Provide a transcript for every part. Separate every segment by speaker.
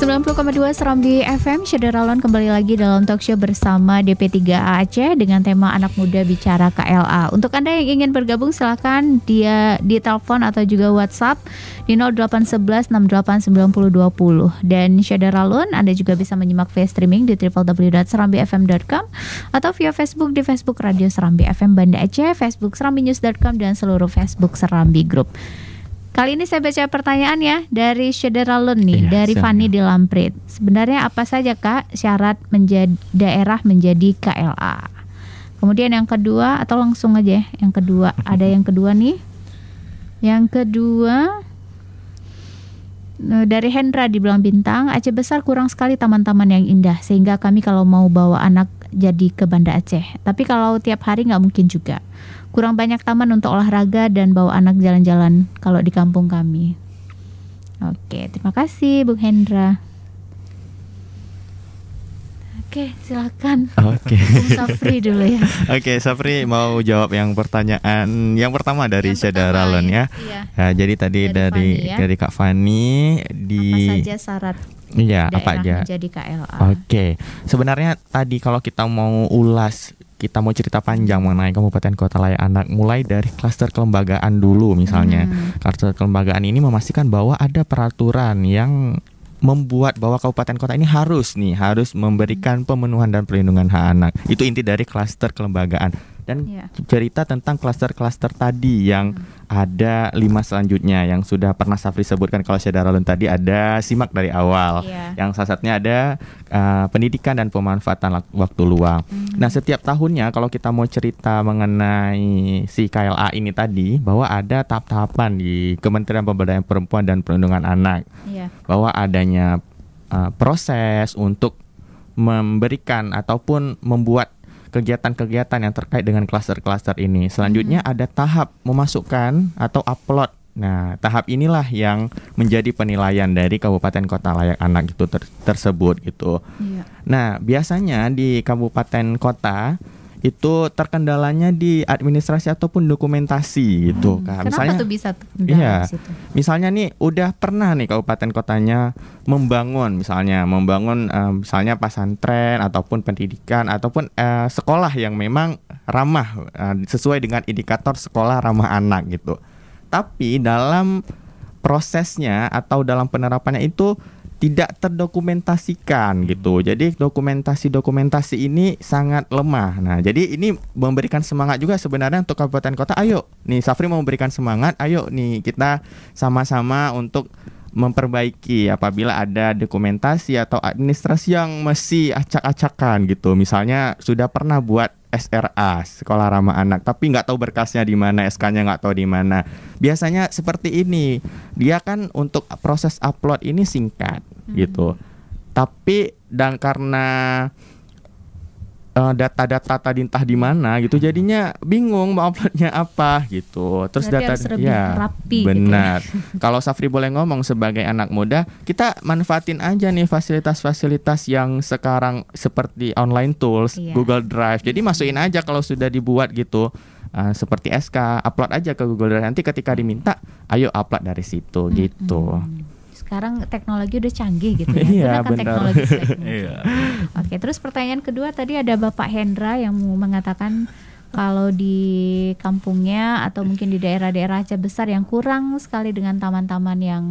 Speaker 1: 90,2 Serambi FM, Syederalon kembali lagi dalam talk show bersama DP3A Aceh dengan tema Anak Muda Bicara KLA. Untuk Anda yang ingin bergabung silakan dia di telepon atau juga WhatsApp di 0811 68 90 20. Dan Syederalon Anda juga bisa menyimak via streaming di www.serambifm.com atau via Facebook di Facebook Radio Serambi FM Banda Aceh, Facebook serambinews.com dan seluruh Facebook Serambi Group. Kali ini saya baca pertanyaan ya dari Syederalun nih, dari Fani di Lamprit. Sebenarnya apa saja Kak syarat daerah menjadi KLA? Kemudian yang kedua, atau langsung aja yang kedua, ada yang kedua nih. Yang kedua dari Hendra di Belang Bintang, Aceh Besar kurang sekali taman-taman yang indah sehingga kami kalau mau bawa anak jadi ke Banda Aceh. Tapi kalau tiap hari nggak mungkin juga. Kurang banyak taman untuk olahraga dan bawa anak jalan-jalan kalau di kampung kami. Oke, terima kasih Bung Hendra. Oke, silakan.
Speaker 2: Oke.
Speaker 1: Bung Safri dulu ya.
Speaker 2: Oke, Safri mau jawab yang pertanyaan yang pertama dari Syederalun ya.
Speaker 1: Iya.
Speaker 2: Nah, jadi tadi dari Kak Fani
Speaker 1: apa saja syarat
Speaker 2: iya, apa aja
Speaker 1: menjadi KLA?
Speaker 2: Oke. Sebenarnya tadi kalau kita mau cerita panjang mengenai Kabupaten Kota Layak Anak, mulai dari klaster kelembagaan dulu misalnya. Klaster kelembagaan ini memastikan bahwa ada peraturan yang membuat bahwa kabupaten kota ini harus memberikan pemenuhan dan perlindungan hak anak. Itu inti dari klaster kelembagaan. Dan cerita tentang klaster-klaster tadi yang ada 5 selanjutnya yang sudah pernah Safri sebutkan. Kalau Syederalun tadi ada simak dari awal. Yang salah satunya ada pendidikan dan pemanfaatan waktu luang. Nah, setiap tahunnya kalau kita mau cerita mengenai si KLA ini tadi, bahwa ada tahap-tahapan di Kementerian Pemberdayaan Perempuan dan Perlindungan Anak. Bahwa adanya proses untuk memberikan ataupun membuat kegiatan-kegiatan yang terkait dengan klaster-klaster ini. Selanjutnya ada tahap memasukkan atau upload. Nah, tahap inilah yang menjadi penilaian dari Kabupaten Kota Layak Anak itu tersebut gitu. Nah, biasanya di kabupaten kota itu terkendalanya di administrasi ataupun dokumentasi gitu kan.
Speaker 1: Kenapa tuh bisa terkendala di situ?
Speaker 2: Misalnya nih udah pernah nih kabupaten kotanya membangun misalnya pesantren ataupun pendidikan ataupun sekolah yang memang ramah sesuai dengan indikator sekolah ramah anak gitu. Tapi dalam prosesnya atau dalam penerapannya itu tidak terdokumentasikan gitu. Jadi dokumentasi ini sangat lemah. Nah, jadi ini memberikan semangat juga sebenarnya untuk kabupaten kota. Ayo, nih Safri mau memberikan semangat. Ayo nih kita sama-sama untuk memperbaiki apabila ada dokumentasi atau administrasi yang masih acak-acakan gitu. Misalnya sudah pernah buat SRA, Sekolah Ramah Anak, tapi nggak tahu berkasnya di mana, SK-nya nggak tahu di mana. Biasanya seperti ini. Dia kan untuk proses upload ini singkat gitu. Tapi dan karena data-data tadi entah di mana gitu, jadinya bingung mau uploadnya apa gitu. Terus
Speaker 1: berarti harus lebih rapi
Speaker 2: benar.
Speaker 1: Gitu ya.
Speaker 2: Kalau Safri boleh ngomong sebagai anak muda, kita manfaatin aja nih fasilitas-fasilitas yang sekarang seperti online tools, Google Drive. Jadi masukin aja kalau sudah dibuat gitu. Seperti SK, upload aja ke Google Drive. Nanti ketika diminta, ayo upload dari situ gitu.
Speaker 1: Sekarang teknologi udah canggih gitu ya. Gunakan teknologi Oke, terus pertanyaan kedua tadi ada Bapak Hendra yang mengatakan kalau di kampungnya atau mungkin di daerah-daerah Aceh Besar yang kurang sekali dengan taman-taman yang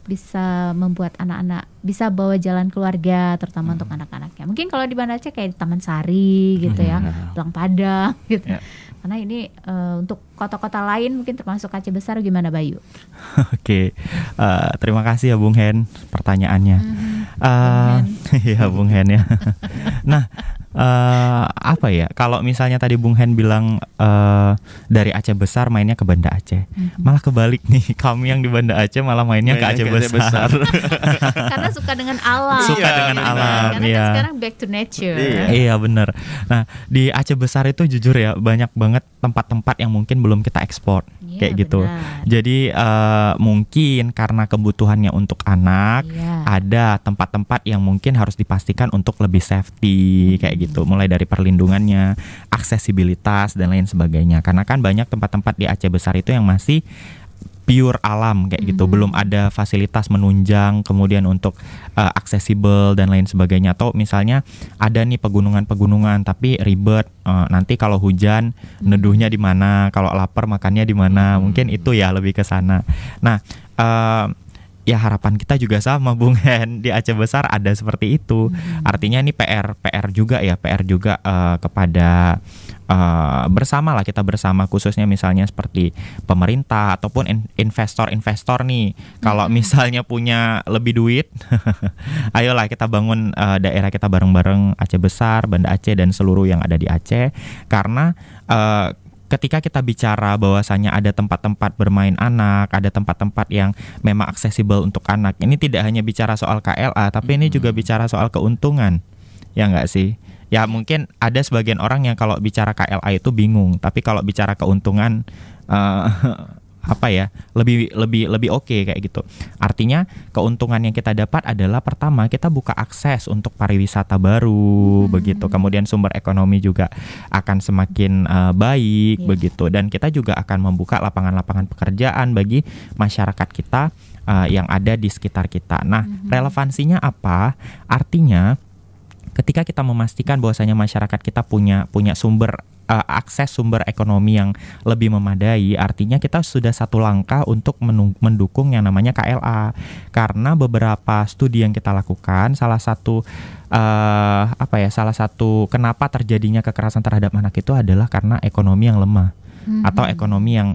Speaker 1: bisa membuat anak-anak bisa bawa jalan keluarga, terutama untuk anak-anaknya. Mungkin kalau di Banda Aceh kayak di Taman Sari gitu ya, Belang Padang gitu. Karena ini untuk kota-kota lain mungkin termasuk Aceh Besar, gimana Bayu?
Speaker 3: Oke, terima kasih ya Bung Hen pertanyaannya. Ya Bung Hen ya. Nah, apa ya? Kalau misalnya tadi Bung Hen bilang dari Aceh Besar mainnya ke Banda Aceh, malah kebalik nih. Kami yang di Banda Aceh malah mainnya ke Aceh Besar.
Speaker 1: Karena suka dengan alam.
Speaker 3: Karena
Speaker 1: kan sekarang back to nature.
Speaker 3: Iya benar. Nah, di Aceh Besar itu jujur ya banyak banget tempat-tempat yang mungkin belum kita ekspor kayak gitu. Jadi mungkin karena kebutuhannya untuk anak, ada tempat-tempat yang mungkin harus dipastikan untuk lebih safety kayak gitu. Mulai dari perlindungannya, aksesibilitas dan lain sebagainya. Karena kan banyak tempat-tempat di Aceh Besar itu yang masih pure alam kayak gitu, belum ada fasilitas menunjang, kemudian untuk aksesibel dan lain sebagainya. Atau misalnya ada nih pegunungan-pegunungan tapi ribet, nanti kalau hujan neduhnya di mana, kalau lapar makannya di mana, mungkin itu ya lebih ke sana. Nah, ya harapan kita juga sama Bung Hen, di Aceh Besar ada seperti itu. Artinya ini PR juga ya, PR juga kepada bersama lah, kita bersama, khususnya misalnya seperti pemerintah ataupun investor nih. Kalau misalnya punya lebih duit, ayolah kita bangun daerah kita bareng-bareng, Aceh Besar, Banda Aceh dan seluruh yang ada di Aceh. Karena ketika kita bicara bahwasanya ada tempat-tempat bermain anak, ada tempat-tempat yang memang aksesibel untuk anak, ini tidak hanya bicara soal KLA, tapi ini juga bicara soal keuntungan, ya nggak sih? Ya mungkin ada sebagian orang yang kalau bicara KLA itu bingung, tapi kalau bicara keuntungan lebih oke kayak gitu. Artinya keuntungan yang kita dapat adalah pertama, kita buka akses untuk pariwisata baru begitu. Kemudian sumber ekonomi juga akan semakin baik begitu, dan kita juga akan membuka lapangan-lapangan pekerjaan bagi masyarakat kita yang ada di sekitar kita. Nah, relevansinya apa? Artinya ketika kita memastikan bahwasanya masyarakat kita punya sumber akses sumber ekonomi yang lebih memadai, artinya kita sudah satu langkah untuk mendukung yang namanya KLA. Karena beberapa studi yang kita lakukan, salah satu kenapa terjadinya kekerasan terhadap anak itu adalah karena ekonomi yang lemah. Atau ekonomi yang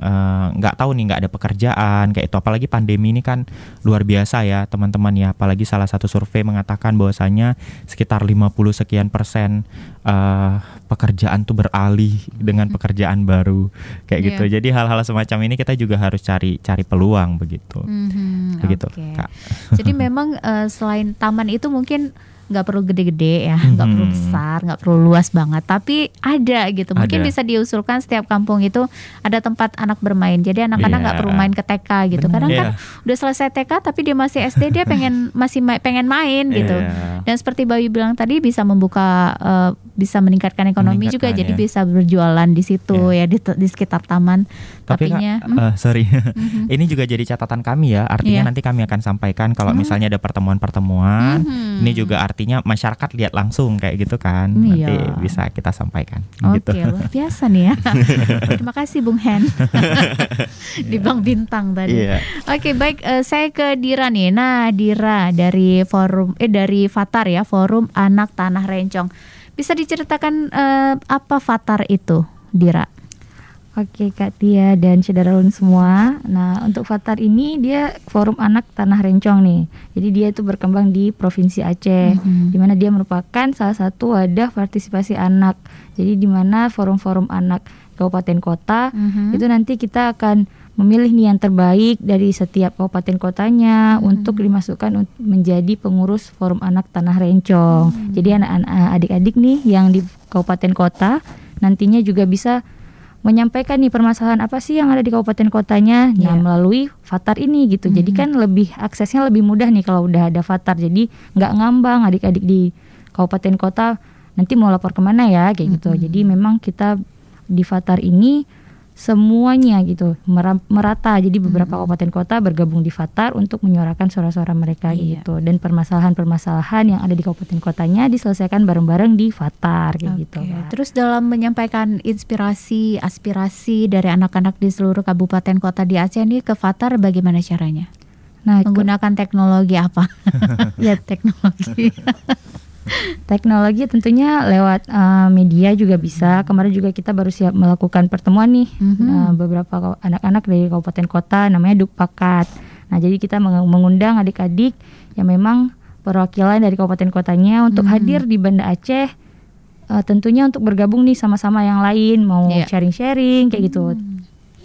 Speaker 3: nggak ada pekerjaan kayak itu. Apalagi pandemi ini kan luar biasa ya teman-teman ya. Apalagi salah satu survei mengatakan bahwasanya sekitar 50% pekerjaan tuh beralih dengan pekerjaan baru kayak gitu. Jadi hal-hal semacam ini kita juga harus cari peluang begitu. Begitu, Kak.
Speaker 1: Jadi memang selain taman itu mungkin nggak perlu gede-gede ya, nggak perlu besar, nggak perlu luas banget, tapi ada gitu. Mungkin bisa diusulkan setiap kampung itu ada tempat anak bermain. Jadi anak-anak nggak perlu main ke TK gitu. Kadang kan udah selesai TK tapi dia masih SD, dia pengen main gitu. Dan seperti Bayu bilang tadi, bisa membuka, bisa meningkatkan ekonomi juga. Jadi bisa berjualan di situ ya, di sekitar taman.
Speaker 3: Tapi ini juga jadi catatan kami ya. Artinya nanti kami akan sampaikan kalau misalnya ada pertemuan-pertemuan. Ini juga artinya masyarakat lihat langsung kayak gitu kan. Nanti bisa kita sampaikan.
Speaker 1: Oke, luar biasa nih ya. Terima kasih Bung Hen. Dibilang bintang tadi. Oke, baik, saya ke Dira nih. Nah, Dira dari dari Fatar ya, Forum Anak Tanah Rencong. Bisa diceritakan apa Fatar itu, Dira?
Speaker 4: Oke Kak Tia dan saudara semua. Nah, untuk Fatar ini dia Forum Anak Tanah Rencong nih. Jadi dia itu berkembang di Provinsi Aceh, di mana dia merupakan salah satu wadah partisipasi anak. Jadi di mana forum-forum anak kabupaten kota itu nanti kita akan memilih nih yang terbaik dari setiap kabupaten kotanya untuk dimasukkan menjadi pengurus Forum Anak Tanah Rencong. Jadi anak-anak adik-adik nih yang di kabupaten kota nantinya juga bisa menyampaikan nih permasalahan apa sih yang ada di kabupaten kotanya, melalui Fatar ini gitu. Jadi kan aksesnya lebih mudah nih kalau udah ada Fatar. Jadi nggak ngambang adik-adik di kabupaten kota nanti mau lapor kemana ya kayak gitu. Jadi memang kita di Fatar ini semuanya gitu merata. Jadi beberapa kabupaten kota bergabung di Fatar untuk menyuarakan suara-suara mereka gitu. Dan permasalahan-permasalahan yang ada di kabupaten kotanya diselesaikan bareng-bareng di Fatar kayak gitu.
Speaker 1: Terus dalam menyampaikan inspirasi, aspirasi dari anak-anak di seluruh kabupaten kota di Aceh ini ke Fatar, bagaimana caranya?
Speaker 4: Nah,
Speaker 1: menggunakan teknologi apa? Ya, teknologi.
Speaker 4: Teknologi tentunya lewat media juga bisa. Kemarin juga kita baru siap melakukan pertemuan nih beberapa anak-anak dari kabupaten kota, namanya Dukpakat. Nah, jadi kita mengundang adik-adik yang memang perwakilan dari kabupaten kotanya untuk hadir di Banda Aceh, tentunya untuk bergabung nih sama-sama yang lain, mau sharing-sharing kayak gitu.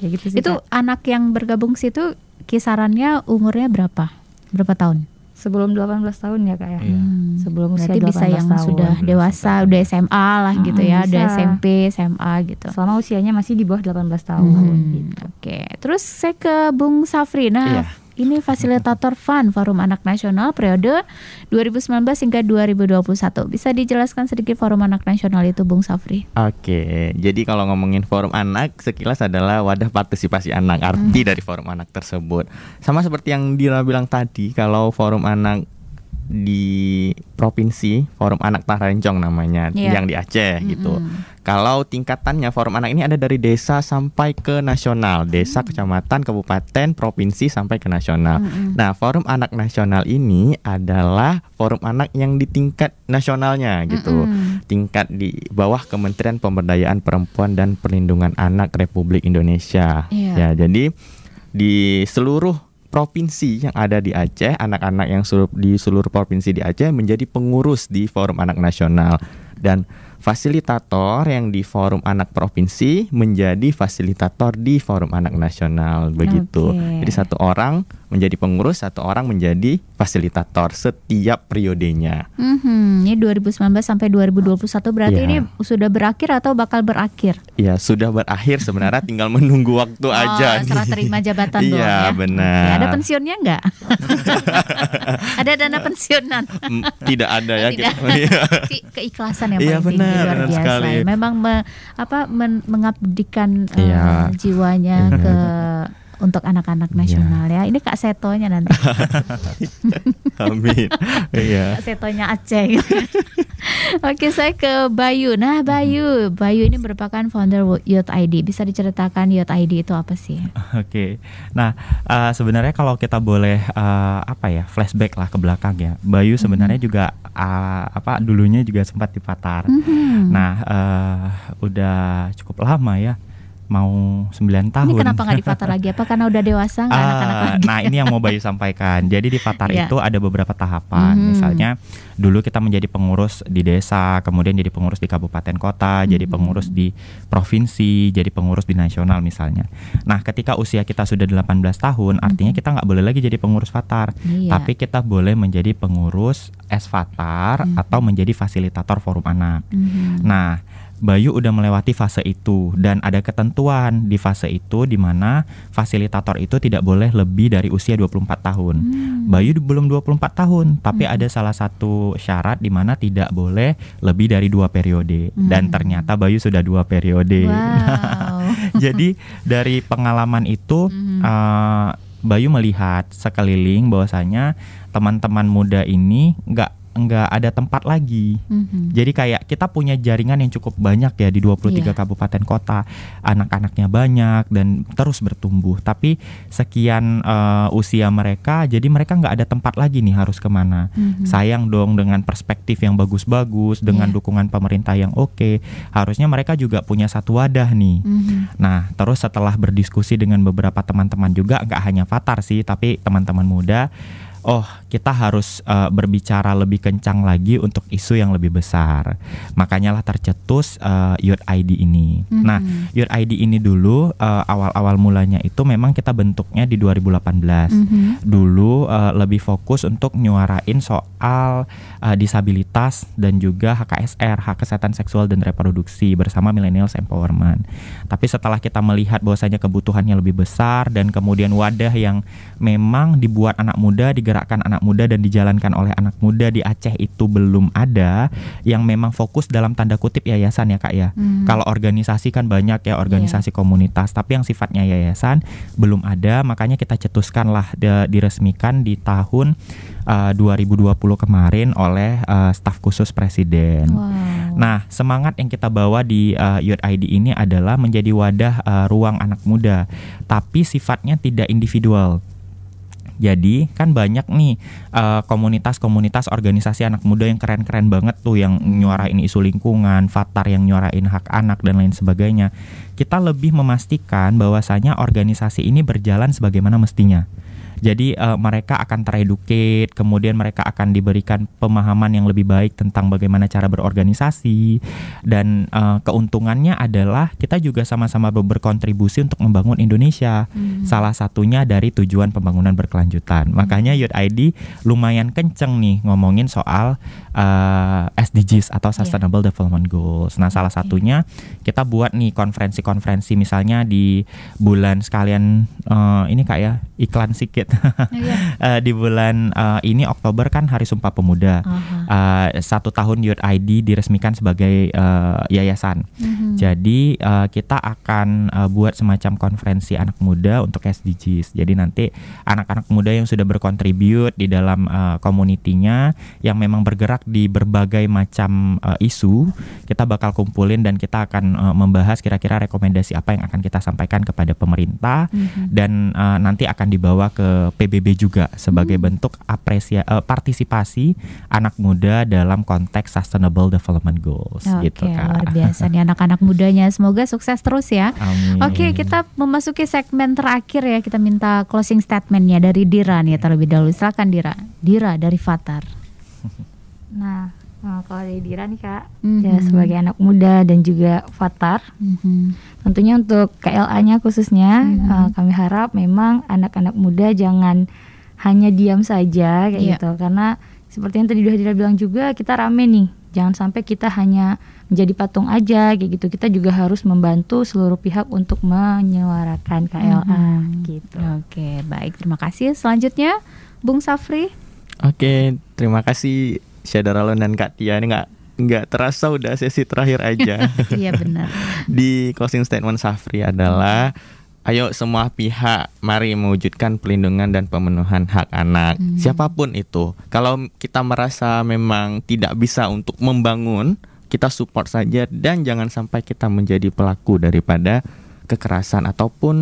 Speaker 4: Kayak gitu sih.
Speaker 1: Itu Kak. Anak yang bergabung situ kisarannya umurnya berapa tahun?
Speaker 4: Sebelum 18 tahun ya Kak ya. Sebelum usia 18
Speaker 1: bisa yang
Speaker 4: tahun.
Speaker 1: Sudah dewasa, udah SMA lah gitu ya, udah SMP, SMA gitu.
Speaker 4: Selama usianya masih di bawah 18 tahun gitu.
Speaker 1: Oke. Terus saya ke Bung Safri. Nah, ini fasilitator FUN Forum Anak Nasional periode 2019 hingga 2021. Bisa dijelaskan sedikit Forum Anak Nasional itu, Bung Safri?
Speaker 2: Oke, jadi kalau ngomongin Forum Anak, sekilas adalah wadah partisipasi anak. Arti dari Forum Anak tersebut sama seperti yang Dira bilang tadi, kalau Forum Anak di provinsi, Forum Anak Tanah Rencong namanya, yang di Aceh gitu. Kalau tingkatannya Forum Anak ini ada dari desa sampai ke nasional, desa, kecamatan, kabupaten, provinsi sampai ke nasional. Nah, Forum Anak Nasional ini adalah forum anak yang di tingkat nasionalnya gitu, tingkat di bawah Kementerian Pemberdayaan Perempuan dan Perlindungan Anak Republik Indonesia. Ya, jadi di seluruh provinsi yang ada di Aceh, anak-anak yang di seluruh provinsi di Aceh menjadi pengurus di Forum Anak Nasional, dan fasilitator yang di Forum Anak Provinsi menjadi fasilitator di Forum Anak Nasional, begitu. Jadi satu orang menjadi pengurus, satu orang menjadi fasilitator setiap periodenya.
Speaker 1: Ini 2019 sampai 2021 berarti ini sudah berakhir atau bakal berakhir?
Speaker 2: Iya, sudah berakhir sebenarnya, tinggal menunggu waktu aja.
Speaker 1: Serah terima jabatan doang
Speaker 2: ya. Iya, benar.
Speaker 1: Ada pensiunnya nggak? Ada dana pensiunan?
Speaker 2: Tidak ada ya.
Speaker 1: Tidak. Keikhlasan yang
Speaker 2: Iya,
Speaker 1: paling tinggi, luar biasa.
Speaker 2: Sekali.
Speaker 1: Memang mengabdikan jiwanya ke untuk anak-anak nasional ya. Ini Kak Setonya nanti.
Speaker 2: Amin. Iya.
Speaker 1: Kak Setonya Aceh. Oke, saya ke Bayu. Nah, Bayu ini merupakan founder Youth ID. Bisa diceritakan Youth ID itu apa sih?
Speaker 3: Oke. Nah, sebenarnya kalau kita boleh flashback lah ke belakang ya. Bayu sebenarnya juga dulunya juga sempat di Fatar. Nah, udah cukup lama ya. Mau 9 tahun.
Speaker 1: Ini kenapa nggak di Fatar lagi? Apa karena udah dewasa nggak anak-anak lagi?
Speaker 3: Nah, ini yang mau Bayu sampaikan. Jadi di Fatar itu ada beberapa tahapan. Misalnya dulu kita menjadi pengurus di desa, kemudian jadi pengurus di kabupaten kota, jadi pengurus di provinsi, jadi pengurus di nasional misalnya. Nah, ketika usia kita sudah 18 tahun, artinya kita nggak boleh lagi jadi pengurus Fatar, tapi kita boleh menjadi pengurus S-Fatar atau menjadi fasilitator Forum Anak. Nah, Bayu udah melewati fase itu, dan ada ketentuan di fase itu di mana fasilitator itu tidak boleh lebih dari usia 24 tahun. Bayu belum 24 tahun, tapi ada salah satu syarat di mana tidak boleh lebih dari 2 periode. Dan ternyata Bayu sudah 2 periode. Jadi dari pengalaman itu Bayu melihat sekeliling bahwasanya teman-teman muda ini nggak ada tempat lagi. Jadi kayak kita punya jaringan yang cukup banyak ya di 23 kabupaten kota. Anak-anaknya banyak dan terus bertumbuh. Tapi sekian usia mereka, jadi mereka nggak ada tempat lagi nih harus kemana. Sayang dong, dengan perspektif yang bagus-bagus, dengan dukungan pemerintah yang oke, harusnya mereka juga punya satu wadah nih. Nah, terus setelah berdiskusi dengan beberapa teman-teman juga, nggak hanya Fatar sih, tapi teman-teman muda, kita harus berbicara lebih kencang lagi untuk isu yang lebih besar. Makanya lah tercetus Youth ID ini. Nah, Youth ID ini dulu awal-awal mulanya itu memang kita bentuknya di 2018. Dulu lebih fokus untuk nyuarain soal disabilitas dan juga HKSR, hak kesehatan seksual dan reproduksi bersama Millennials Empowerment. Tapi setelah kita melihat bahwasanya kebutuhannya lebih besar dan kemudian wadah yang memang dibuat anak muda, digerakkan anak muda dan dijalankan oleh anak muda di Aceh itu belum ada, yang memang fokus dalam tanda kutip yayasan ya Kak ya. Kalau organisasi kan banyak ya, organisasi komunitas, tapi yang sifatnya yayasan belum ada. Makanya kita cetuskan lah, diresmikan di tahun 2020 kemarin oleh staf khusus Presiden. Nah, semangat yang kita bawa di Youth ID ini adalah menjadi wadah ruang anak muda, tapi sifatnya tidak individual. Jadi kan banyak nih komunitas-komunitas organisasi anak muda yang keren-keren banget tuh, yang nyuarain isu lingkungan, Fatar yang nyuarain hak anak dan lain sebagainya. Kita lebih memastikan bahwasanya organisasi ini berjalan sebagaimana mestinya. Jadi mereka akan tereducate, kemudian mereka akan diberikan pemahaman yang lebih baik tentang bagaimana cara berorganisasi, dan keuntungannya adalah kita juga sama-sama berkontribusi untuk membangun Indonesia. Salah satunya dari tujuan pembangunan berkelanjutan. Makanya Youth ID lumayan kenceng nih ngomongin soal SDGs atau Sustainable Development Goals. Nah, salah satunya kita buat nih konferensi-konferensi, misalnya di bulan sekalian ini Kak ya, iklan sikit. Di bulan ini Oktober kan Hari Sumpah Pemuda. 1 tahun Youth ID diresmikan sebagai yayasan. Jadi kita akan buat semacam konferensi anak muda untuk SDGs. Jadi nanti anak-anak muda yang sudah berkontribut di dalam komunitinya yang memang bergerak di berbagai macam isu, kita bakal kumpulin dan kita akan membahas kira-kira rekomendasi apa yang akan kita sampaikan kepada pemerintah dan nanti akan dibawa ke PBB juga sebagai bentuk partisipasi anak muda dalam konteks Sustainable Development Goals. Gitu, Kak.
Speaker 1: Luar biasa nih anak-anak mudanya, semoga sukses terus ya.
Speaker 3: Amin.
Speaker 1: Oke, kita memasuki segmen terakhir ya, kita minta closing statementnya dari Dira nih terlebih dahulu. Silakan Dira dari Fathar.
Speaker 4: Nah, kalau dari Dira nih Kak, ya sebagai anak muda dan juga Fathar, tentunya untuk KLA-nya khususnya, kami harap memang anak-anak muda jangan hanya diam saja kayak gitu, karena seperti yang tadi Dira bilang juga, kita rame nih, jangan sampai kita hanya menjadi patung aja kayak gitu, kita juga harus membantu seluruh pihak untuk menyuarakan KLA gitu.
Speaker 1: Oke, baik, terima kasih. Selanjutnya Bung Safri.
Speaker 2: Oke, terima kasih Syadaralon dan Kak Tia. Ini nggak terasa udah sesi terakhir aja.
Speaker 1: Iya benar.
Speaker 2: Di closing statement Safri adalah, ayo semua pihak mari mewujudkan pelindungan dan pemenuhan hak anak. Siapapun itu. Kalau kita merasa memang tidak bisa untuk membangun, kita support saja dan jangan sampai kita menjadi pelaku daripada kekerasan ataupun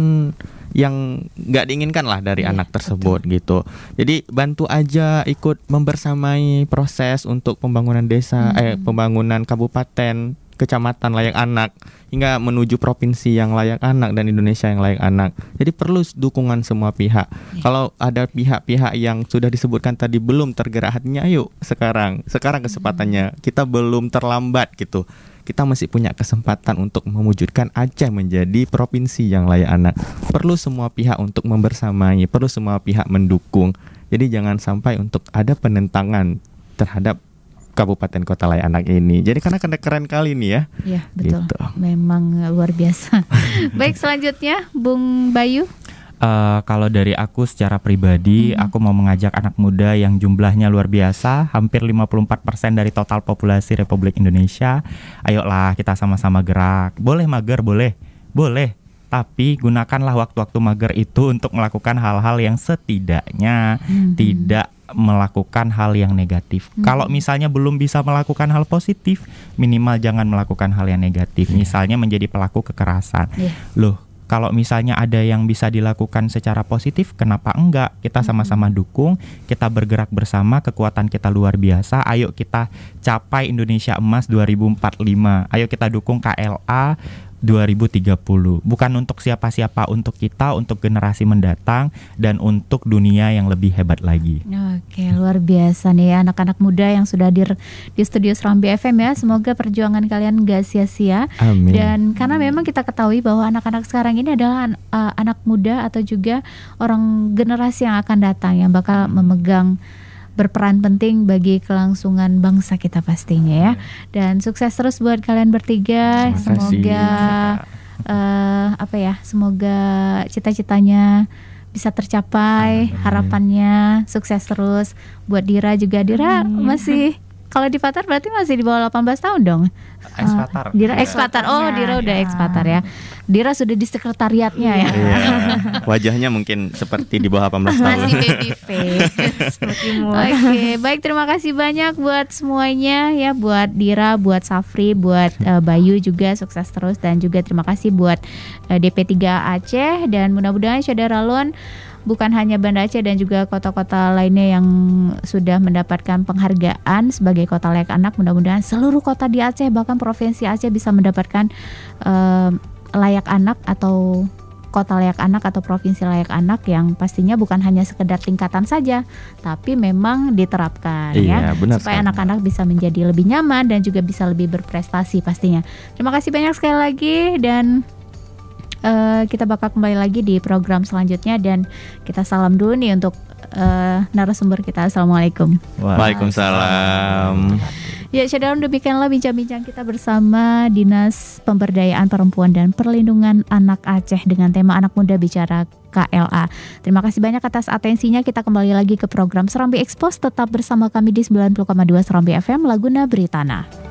Speaker 2: yang nggak diinginkan lah dari anak tersebut gitu. Jadi bantu aja ikut membersamai proses untuk pembangunan desa, pembangunan kabupaten, kecamatan layak anak hingga menuju provinsi yang layak anak dan Indonesia yang layak anak. Jadi perlu dukungan semua pihak. Kalau ada pihak-pihak yang sudah disebutkan tadi belum tergerak hatinya, ayo sekarang kesempatannya. Kita belum terlambat gitu. Kita masih punya kesempatan untuk mewujudkan Aceh menjadi provinsi yang layak anak. Perlu semua pihak untuk membersamai, perlu semua pihak mendukung. Jadi jangan sampai untuk ada penentangan terhadap kabupaten kota layak anak ini. Jadi karena keren kali nih ya.
Speaker 1: Iya, betul.
Speaker 2: Gitu.
Speaker 1: Memang luar biasa. Baik, selanjutnya Bung Bayu.
Speaker 3: Kalau dari aku secara pribadi, aku mau mengajak anak muda yang jumlahnya luar biasa, hampir 54% dari total populasi Republik Indonesia. Ayolah kita sama-sama gerak. Boleh mager, boleh. Tapi gunakanlah waktu-waktu mager itu untuk melakukan hal-hal yang setidaknya tidak melakukan hal yang negatif. Kalau misalnya belum bisa melakukan hal positif, minimal jangan melakukan hal yang negatif. Misalnya menjadi pelaku kekerasan. Loh, kalau misalnya ada yang bisa dilakukan secara positif, kenapa enggak? Kita sama-sama dukung, kita bergerak bersama, kekuatan kita luar biasa. Ayo kita capai Indonesia Emas 2045. Ayo kita dukung KLA 2030. Bukan untuk siapa-siapa, untuk kita, untuk generasi mendatang, dan untuk dunia yang lebih hebat lagi.
Speaker 1: Oke, luar biasa nih anak-anak muda yang sudah hadir di studio Serambi FM ya. Semoga perjuangan kalian gak sia-sia.
Speaker 2: Amin.
Speaker 1: Dan karena memang kita ketahui bahwa anak-anak sekarang ini adalah anak muda atau juga orang generasi yang akan datang yang bakal memegang berperan penting bagi kelangsungan bangsa kita pastinya ya. Dan sukses terus buat kalian bertiga. Semoga semoga cita-citanya bisa tercapai, harapannya sukses terus buat Dira juga. Dira masih, kalau di Fathar berarti masih di bawah 18 tahun dong.
Speaker 3: Ex-Fathar.
Speaker 1: Dira ex-Fathar. Oh, Dira udah ex-Fathar ya. Dira sudah di sekretariatnya ya.
Speaker 2: Iya. Wajahnya mungkin seperti di bawah 18 tahun.
Speaker 1: Masih baby face. Oke, baik, terima kasih banyak buat semuanya ya, buat Dira, buat Safri, buat Bayu juga sukses terus, dan juga terima kasih buat DP3 Aceh, dan mudah-mudahan Syadaralon bukan hanya Banda Aceh dan juga kota-kota lainnya yang sudah mendapatkan penghargaan sebagai kota layak anak, mudah-mudahan seluruh kota di Aceh bahkan provinsi Aceh bisa mendapatkan layak anak atau kota layak anak atau provinsi layak anak yang pastinya bukan hanya sekedar tingkatan saja, tapi memang diterapkan ya, supaya anak-anak bisa menjadi lebih nyaman dan juga bisa lebih berprestasi pastinya. Terima kasih banyak sekali lagi, dan kita bakal kembali lagi di program selanjutnya, dan kita salam dulu nih untuk narasumber kita. Assalamualaikum.
Speaker 2: Waalaikumsalam.
Speaker 1: Ya, saudara, demikianlah bincang-bincang kita bersama Dinas Pemberdayaan Perempuan dan Perlindungan Anak Aceh dengan tema Anak Muda Bicara KLA. Terima kasih banyak atas atensinya. Kita kembali lagi ke program Serambi Expose. Tetap bersama kami di 90,2 Serambi FM Laguna Beritana.